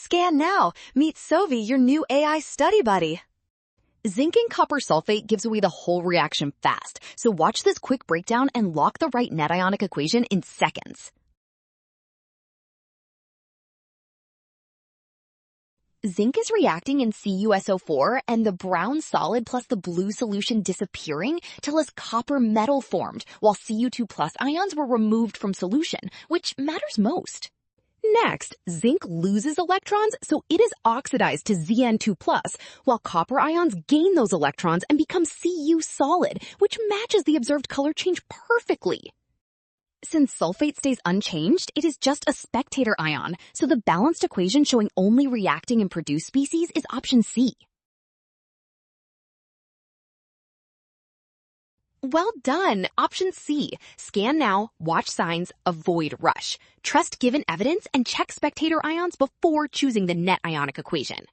Scan now. Meet Sovi, your new AI study buddy. Zinc and copper sulfate gives away the whole reaction fast, so watch this quick breakdown and lock the right net ionic equation in seconds. Zinc is reacting in CuSO4 and the brown solid plus the blue solution disappearing tell us copper metal formed, while Cu2 plus ions were removed from solution, which matters most. Next, zinc loses electrons, so it is oxidized to Zn2+, while copper ions gain those electrons and become Cu solid, which matches the observed color change perfectly. Since sulfate stays unchanged, it is just a spectator ion, so the balanced equation showing only reacting in produced species is option C. Well done! Option C. Scan now, watch signs, avoid rush. Trust given evidence and check spectator ions before choosing the net ionic equation.